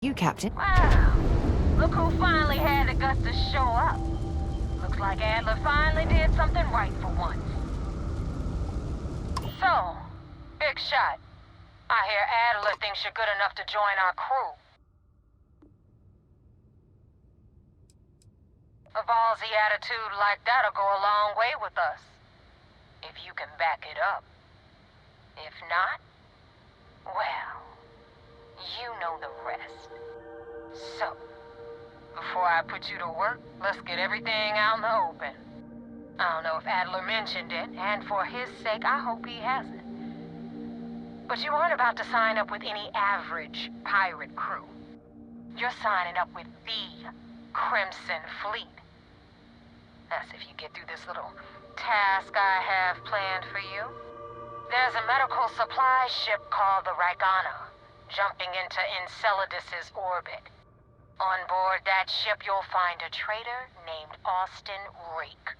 You, Captain. Wow. Look who finally had the guts to show up. Looks like Adler finally did something right for once. So, big shot. I hear Adler thinks you're good enough to join our crew. A ballsy attitude like that'll go a long way with us. If you can back it up. If not, well, you know the rest. So, before I put you to work, let's get everything out in the open. I don't know if Adler mentioned it, and for his sake, I hope he hasn't. But you aren't about to sign up with any average pirate crew. You're signing up with the Crimson Fleet. That's if you get through this little task I have planned for you. There's a medical supply ship called the Ragana, jumping into Enceladus's orbit. On board that ship, you'll find a traitor named Austin Rake.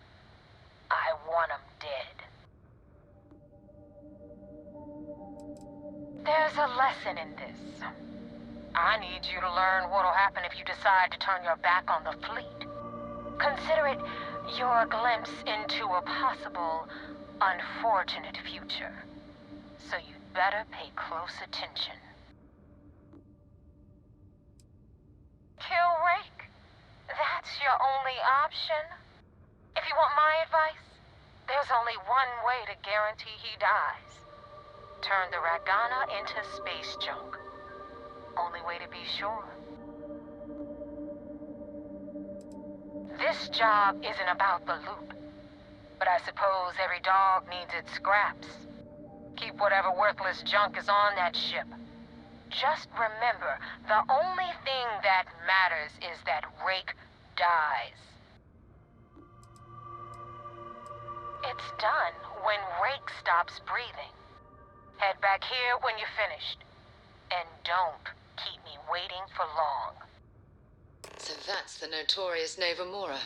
I want him dead. There's a lesson in this. I need you to learn what'll happen if you decide to turn your back on the fleet. Consider it your glimpse into a possible, unfortunate future. So you'd better pay close attention. Kill Rake? That's your only option? If you want my advice, there's only one way to guarantee he dies. Turn the Ragana into space junk. Only way to be sure. This job isn't about the loot, but I suppose every dog needs its scraps. Keep whatever worthless junk is on that ship. Just remember, the only thing that matters is that Rake dies. It's done when Rake stops breathing. Head back here when you're finished. And don't keep me waiting for long. So that's the notorious Nova Mora.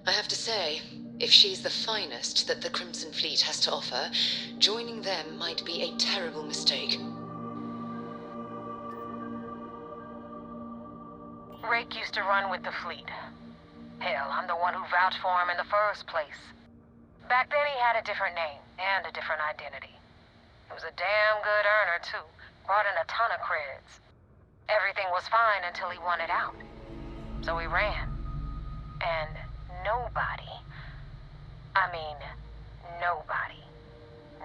I have to say, if she's the finest that the Crimson Fleet has to offer, joining them might be a terrible mistake. Rake used to run with the fleet. Hell, I'm the one who vouched for him in the first place. Back then he had a different name and a different identity. He was a damn good earner, too. Brought in a ton of creds. Everything was fine until he wanted out. So he ran. And nobody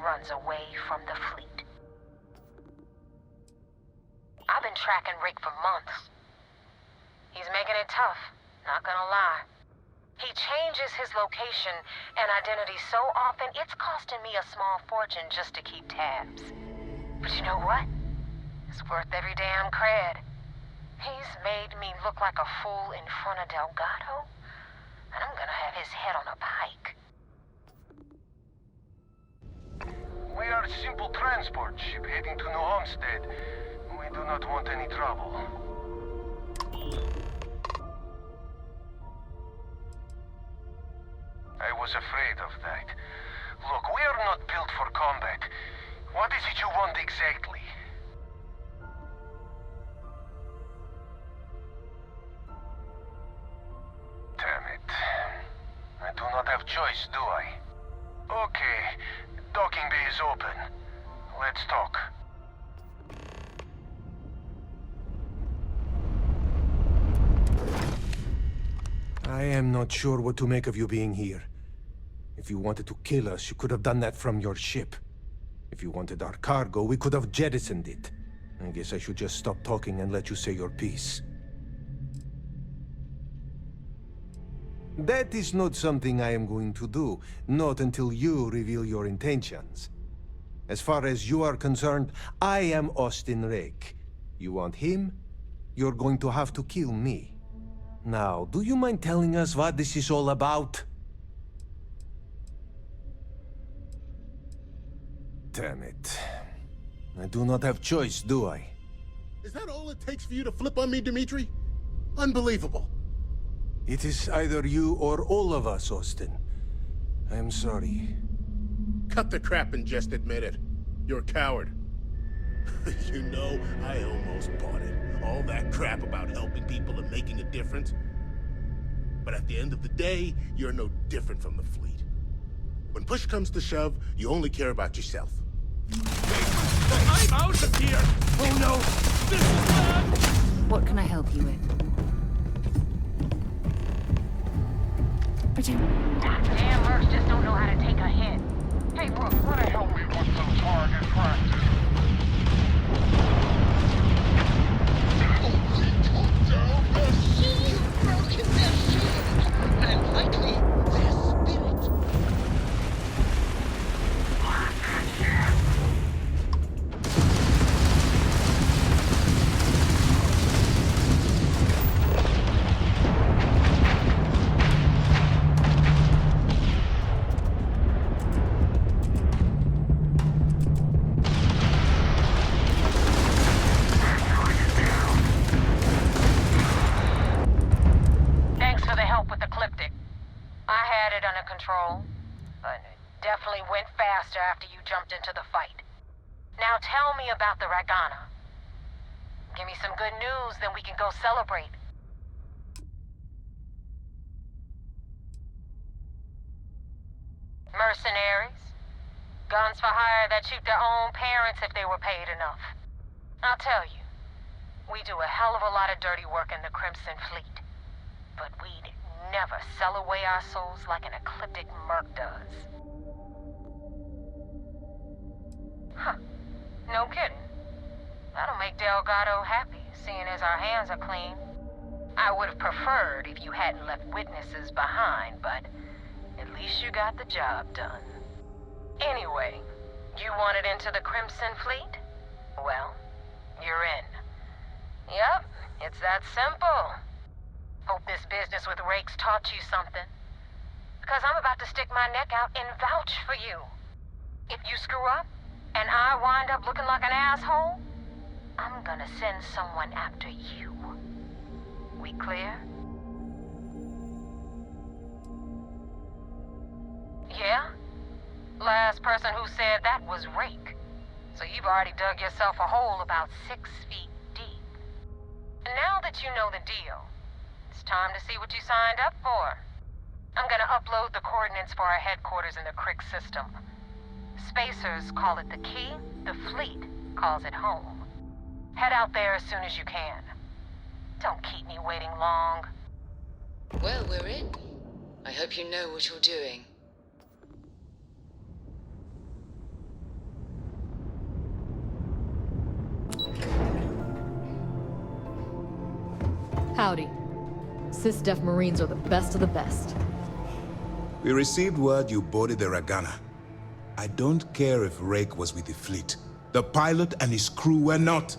runs away from the fleet. I've been tracking Rake for months. He's making it tough, not gonna lie. He changes his location and identity so often, it's costing me a small fortune just to keep tabs. But you know what? It's worth every damn cred. He's made me look like a fool in front of Delgado, and I'm gonna have his head on a pike. We are a simple transport ship heading to New Homestead. We do not want any trouble. I was afraid of that. Look, we are not built for combat. What is it you want exactly? Damn it. I do not have choice, do I? Okay, docking bay is open. Let's talk. I am not sure what to make of you being here. If you wanted to kill us, you could have done that from your ship. If you wanted our cargo, we could have jettisoned it. I guess I should just stop talking and let you say your piece. That is not something I am going to do, not until you reveal your intentions. As far as you are concerned, I am Austin Rake. You want him? You're going to have to kill me. Now, do you mind telling us what this is all about? Damn it. I do not have choice, do I? Is that all it takes for you to flip on me, Dimitri? Unbelievable. It is either you or all of us, Austin. I'm sorry. Cut the crap and just admit it. You're a coward. You know, I almost bought it. All that crap about helping people and making a difference. But at the end of the day, you're no different from the fleet. When push comes to shove, you only care about yourself. I'm out of here! Oh no! This is bad! What can I help you with? Damn mercs just don't know how to take a hint. Hey, Brooke, wanna help me with some target practice? Broken their shield, and likely their spirit. Thanks for the help with the Ecliptic. I had it under control, but it definitely went faster after you jumped into the fight. Now tell me about the Ragana. Give me some good news, then we can go celebrate. Mercenaries. Guns for hire that shoot their own parents if they were paid enough. I'll tell you, we do a hell of a lot of dirty work in the Crimson Fleet. But we'd never sell away our souls like an ecliptic merc does. Huh. No kidding. That'll make Delgado happy, seeing as our hands are clean. I would have preferred if you hadn't left witnesses behind, but at least you got the job done. Anyway, you wanted into the Crimson Fleet? Well, you're in. Yep, it's that simple. Hope this business with Rake's taught you something. Because I'm about to stick my neck out and vouch for you. If you screw up, and I wind up looking like an asshole, I'm gonna send someone after you. We clear? Yeah? Last person who said that was Rake. So you've already dug yourself a hole about 6 feet deep. And now that you know the deal, it's time to see what you signed up for. I'm gonna upload the coordinates for our headquarters in the Crick system. Spacers call it the key, the fleet calls it home. Head out there as soon as you can. Don't keep me waiting long. Well, we're in. I hope you know what you're doing. Howdy. SysDef Marines are the best of the best. We received word you boarded the Ragana. I don't care if Rake was with the fleet. The pilot and his crew were not.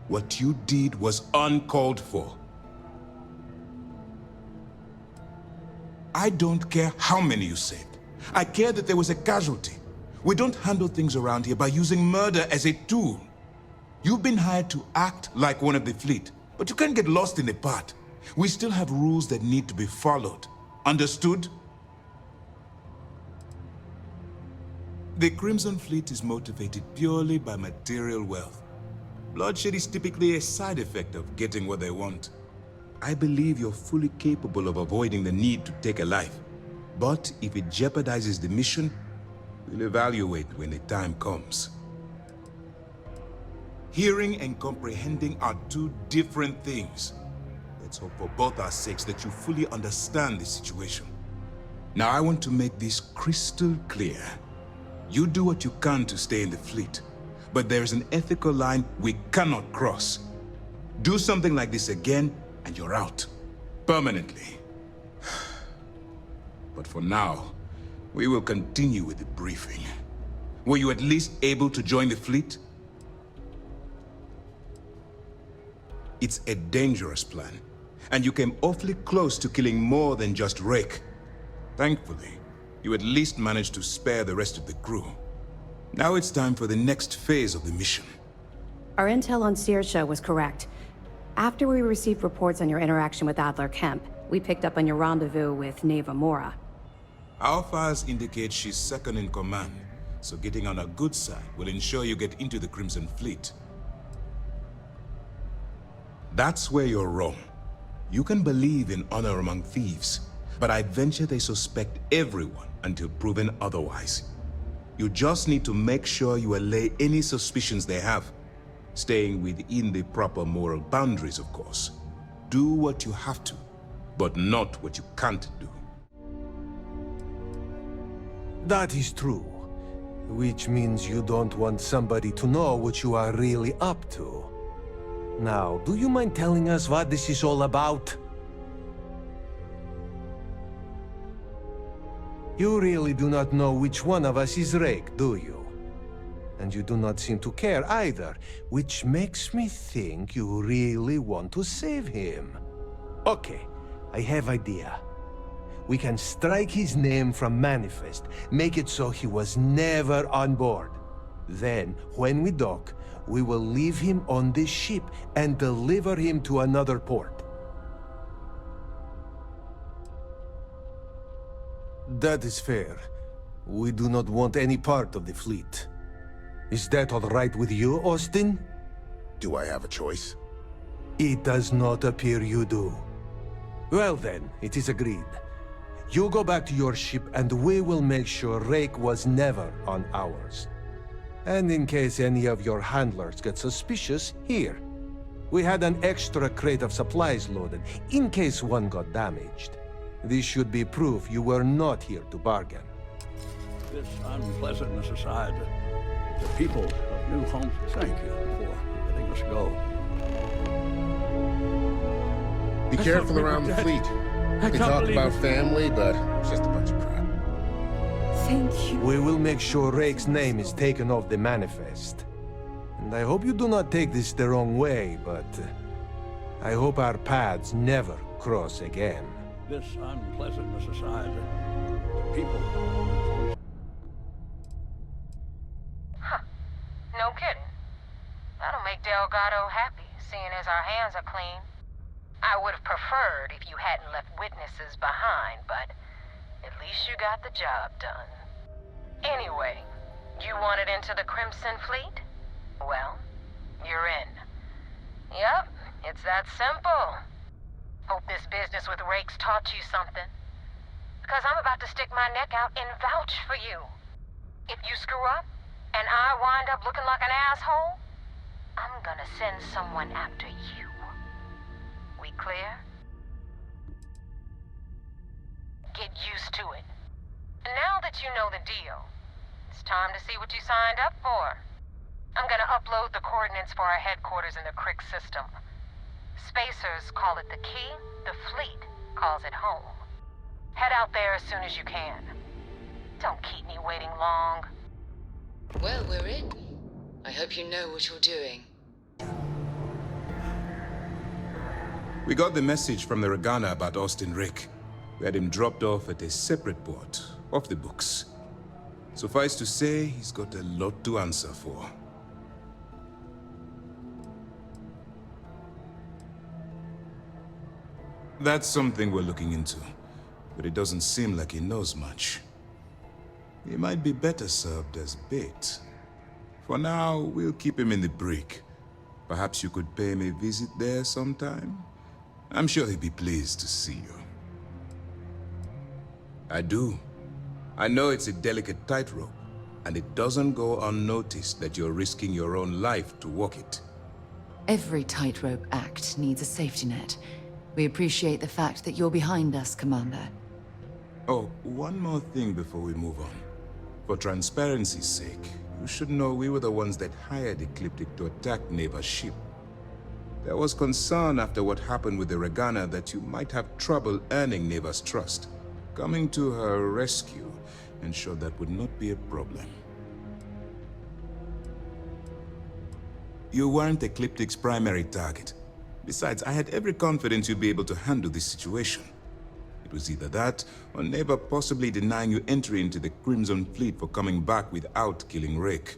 What you did was uncalled for. I don't care how many you saved. I care that there was a casualty. We don't handle things around here by using murder as a tool. You've been hired to act like one of the fleet, but you can't get lost in the part. We still have rules that need to be followed. Understood? The Crimson Fleet is motivated purely by material wealth. Bloodshed is typically a side effect of getting what they want. I believe you're fully capable of avoiding the need to take a life. But if it jeopardizes the mission, we'll evaluate when the time comes. Hearing and comprehending are two different things. Let's hope for both our sakes that you fully understand the situation. Now I want to make this crystal clear. You do what you can to stay in the fleet, but there's an ethical line we cannot cross. Do something like this again, and you're out. Permanently. But for now, we will continue with the briefing. Were you at least able to join the fleet? It's a dangerous plan, and you came awfully close to killing more than just Rake. Thankfully, you at least managed to spare the rest of the crew. Now it's time for the next phase of the mission. Our intel on Saoirse was correct. After we received reports on your interaction with Adler Kemp, we picked up on your rendezvous with Neva Mora. Our files indicate she's second in command, so getting on a good side will ensure you get into the Crimson Fleet. That's where you're wrong. You can believe in honor among thieves, but I venture they suspect everyone until proven otherwise. You just need to make sure you allay any suspicions they have, staying within the proper moral boundaries, of course. Do what you have to, but not what you can't do. That is true. Which means you don't want somebody to know what you are really up to. Now, do you mind telling us what this is all about? You really do not know which one of us is Rake, do you? And you do not seem to care either, which makes me think you really want to save him. Okay, I have idea. We can strike his name from Manifest, make it so he was never on board. Then, when we dock, we will leave him on this ship and deliver him to another port. That is fair. We do not want any part of the fleet. Is that all right with you, Austin? Do I have a choice? It does not appear you do. Well then, it is agreed. You go back to your ship and we will make sure Rake was never on ours. And in case any of your handlers get suspicious, here. We had an extra crate of supplies loaded, in case one got damaged. This should be proof you were not here to bargain. This unpleasantness aside, the people of New Homes thank you for letting us go. Be careful around the fleet. They talk about family, but it's just a bunch of crap. Thank you. We will make sure Rake's name is taken off the manifest. And I hope you do not take this the wrong way, but I hope our paths never cross again. This unpleasantness aside, the people. No kidding. That'll make Delgado happy, seeing as our hands are clean. I would have preferred if you hadn't left witnesses behind, but at least you got the job done. Anyway, you wanted into the Crimson Fleet? Well, you're in. Yep, it's that simple. Hope this business with Rake's taught you something. Because I'm about to stick my neck out and vouch for you. If you screw up, and I wind up looking like an asshole, I'm gonna send someone after you. We clear? Get used to it. And now that you know the deal, it's time to see what you signed up for. I'm gonna upload the coordinates for our headquarters in the Crick system. Spacers call it the key, the fleet calls it home. Head out there as soon as you can. Don't keep me waiting long. Well, we're in. I hope you know what you're doing. We got the message from the Ragana about Austin Rake. We had him dropped off at a separate port, off the books. Suffice to say, he's got a lot to answer for. That's something we're looking into, but it doesn't seem like he knows much. He might be better served as bait. For now, we'll keep him in the brig. Perhaps you could pay him a visit there sometime? I'm sure he'd be pleased to see you. I do. I know it's a delicate tightrope, and it doesn't go unnoticed that you're risking your own life to walk it. Every tightrope act needs a safety net. We appreciate the fact that you're behind us, Commander. Oh, one more thing before we move on. For transparency's sake, you should know we were the ones that hired Ecliptic to attack Neva's ship. There was concern after what happened with the Ragana that you might have trouble earning Neva's trust. Coming to her rescue ensured that would not be a problem. You weren't Ecliptic's primary target. Besides, I had every confidence you'd be able to handle this situation. It was either that, or Neva possibly denying you entry into the Crimson Fleet for coming back without killing Rake.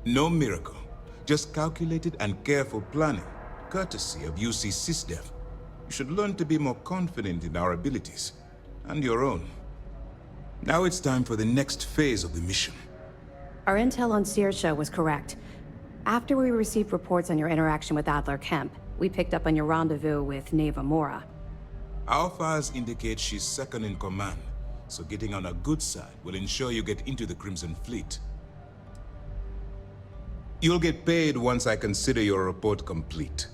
No miracle, just calculated and careful planning, courtesy of UC SysDef. You should learn to be more confident in our abilities, and your own. Now it's time for the next phase of the mission. Our intel on Saoirse was correct. After we received reports on your interaction with Adler Kemp, we picked up on your rendezvous with Neva Mora. Our files indicate she's second in command, so getting on her good side will ensure you get into the Crimson Fleet. You'll get paid once I consider your report complete.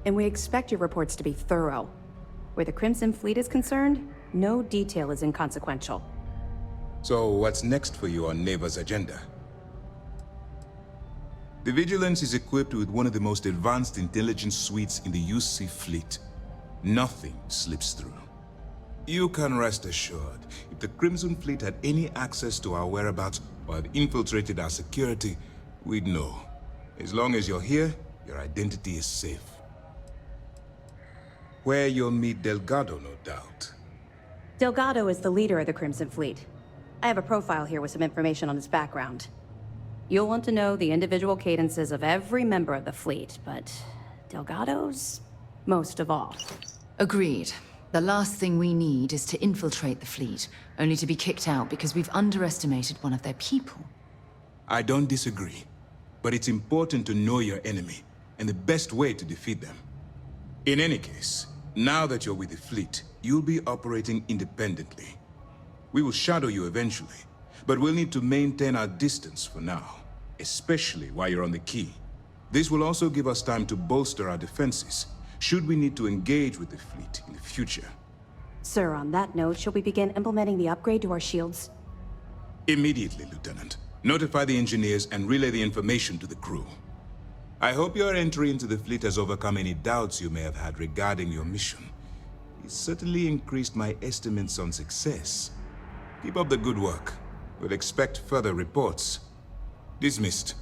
And we expect your reports to be thorough. Where the Crimson Fleet is concerned, no detail is inconsequential. So what's next for you on Neva's agenda? The Vigilance is equipped with one of the most advanced intelligence suites in the UC fleet. Nothing slips through. You can rest assured, if the Crimson Fleet had any access to our whereabouts or had infiltrated our security, we'd know. As long as you're here, your identity is safe. Where you'll meet Delgado, no doubt. Delgado is the leader of the Crimson Fleet. I have a profile here with some information on his background. You'll want to know the individual cadences of every member of the fleet, but Delgado's most of all. Agreed. The last thing we need is to infiltrate the fleet, only to be kicked out because we've underestimated one of their people. I don't disagree, but it's important to know your enemy, and the best way to defeat them. In any case, now that you're with the fleet, you'll be operating independently. We will shadow you eventually, but we'll need to maintain our distance for now, especially while you're on the key. This will also give us time to bolster our defenses, should we need to engage with the fleet in the future. Sir, on that note, shall we begin implementing the upgrade to our shields? Immediately, Lieutenant. Notify the engineers and relay the information to the crew. I hope your entry into the fleet has overcome any doubts you may have had regarding your mission. It's certainly increased my estimates on success. Keep up the good work. We'll expect further reports. Dismissed.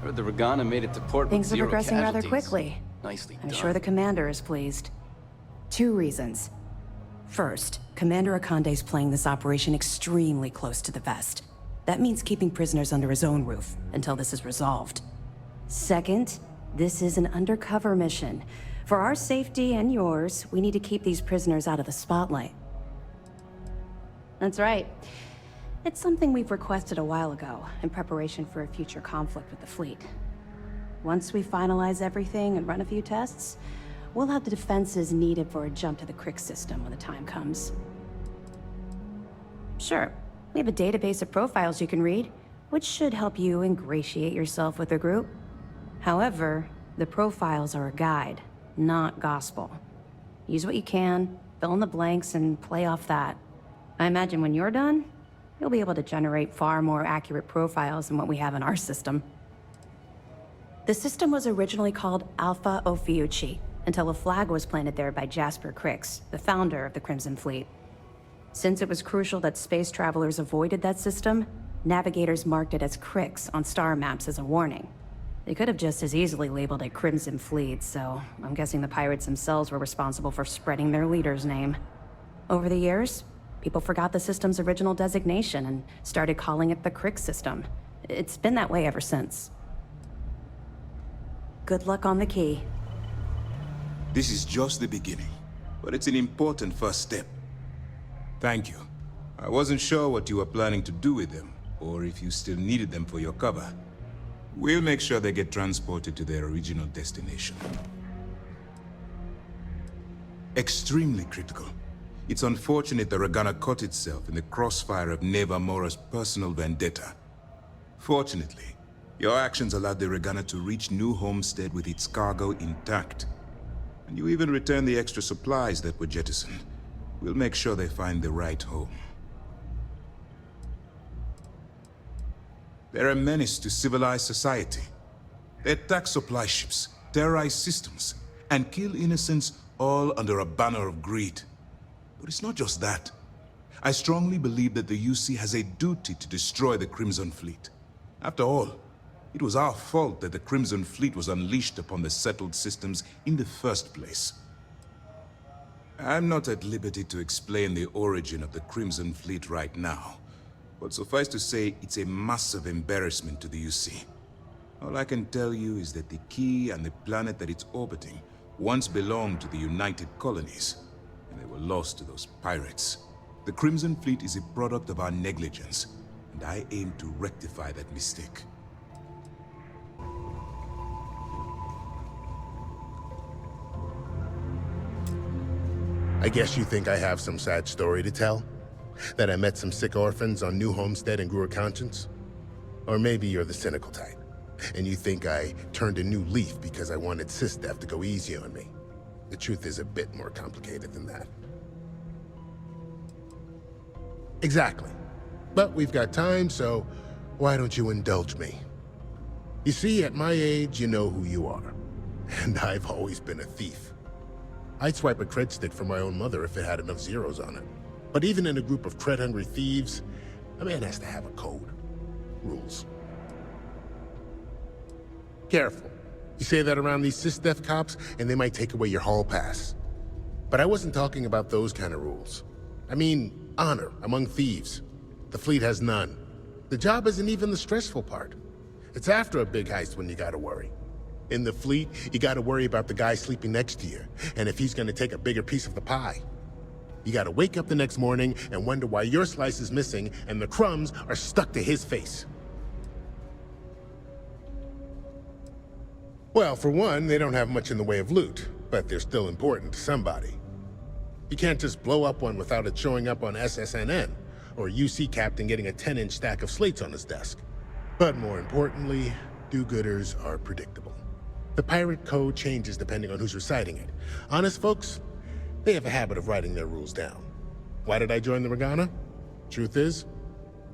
Heard the Ragana made it to port with Things are zero progressing rather casualties. quickly. Nicely I'm done. sure the commander is pleased. 2 reasons. First, Commander Akande's playing this operation extremely close to the vest. That means keeping prisoners under his own roof until this is resolved. Second, this is an undercover mission. For our safety and yours, we need to keep these prisoners out of the spotlight. That's right. It's something we've requested a while ago, in preparation for a future conflict with the fleet. Once we finalize everything and run a few tests, we'll have the defenses needed for a jump to the Crick system when the time comes. Sure, we have a database of profiles you can read, which should help you ingratiate yourself with the group. However, the profiles are a guide, not gospel. Use what you can, fill in the blanks, and play off that. I imagine when you're done, you'll be able to generate far more accurate profiles than what we have in our system. The system was originally called Alpha Ophiuchi, until a flag was planted there by Jasper Crix, the founder of the Crimson Fleet. Since it was crucial that space travelers avoided that system, navigators marked it as Crix on star maps as a warning. They could have just as easily labeled it Crimson Fleet, so I'm guessing the pirates themselves were responsible for spreading their leader's name. Over the years, people forgot the system's original designation and started calling it the Crick system. It's been that way ever since. Good luck on the key. This is just the beginning, but it's an important first step. Thank you. I wasn't sure what you were planning to do with them, or if you still needed them for your cover. We'll make sure they get transported to their original destination. Extremely critical. It's unfortunate the Ragana caught itself in the crossfire of Neva Mora's personal vendetta. Fortunately, your actions allowed the Ragana to reach New Homestead with its cargo intact. And you even returned the extra supplies that were jettisoned. We'll make sure they find the right home. They're a menace to civilized society. They attack supply ships, terrorize systems, and kill innocents all under a banner of greed. But it's not just that. I strongly believe that the UC has a duty to destroy the Crimson Fleet. After all, it was our fault that the Crimson Fleet was unleashed upon the settled systems in the first place. I'm not at liberty to explain the origin of the Crimson Fleet right now, but suffice to say, it's a massive embarrassment to the UC. All I can tell you is that the key and the planet that it's orbiting once belonged to the United Colonies, and they were lost to those pirates. The Crimson Fleet is a product of our negligence, and I aim to rectify that mistake. I guess you think I have some sad story to tell? That I met some sick orphans on New Homestead and grew a conscience? Or maybe you're the cynical type, and you think I turned a new leaf because I wanted SysDef to go easy on me. The truth is a bit more complicated than that. Exactly. But we've got time, so why don't you indulge me? You see, at my age, you know who you are. And I've always been a thief. I'd swipe a cred stick for my own mother if it had enough zeros on it. But even in a group of cred-hungry thieves, a man has to have a code. Rules. Careful. You say that around these SysDef cops, and they might take away your hall pass. But I wasn't talking about those kind of rules. I mean, honor among thieves. The fleet has none. The job isn't even the stressful part. It's after a big heist when you gotta worry. In the fleet, you gotta worry about the guy sleeping next to you, and if he's gonna take a bigger piece of the pie. You gotta wake up the next morning and wonder why your slice is missing and the crumbs are stuck to his face. Well, for one, they don't have much in the way of loot, but they're still important to somebody. You can't just blow up one without it showing up on SSNN, or a UC captain getting a 10-inch stack of slates on his desk. But more importantly, do-gooders are predictable. The pirate code changes depending on who's reciting it. Honest folks, they have a habit of writing their rules down. Why did I join the Ragana? Truth is,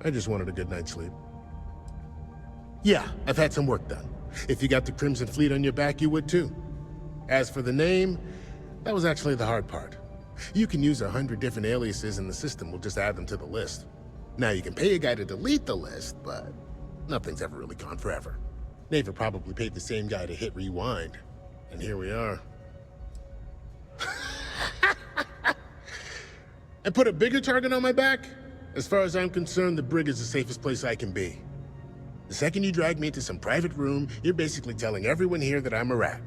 I just wanted a good night's sleep. Yeah, I've had some work done. If you got the Crimson Fleet on your back, you would too. As for the name, that was actually the hard part. You can use 100 different aliases and the system will just add them to the list. Now you can pay a guy to delete the list, but nothing's ever really gone forever. Neva probably paid the same guy to hit rewind, and here we are. And put a bigger target on my back? As far as I'm concerned, the brig is the safest place I can be. The second you drag me into some private room, you're basically telling everyone here that I'm a rat.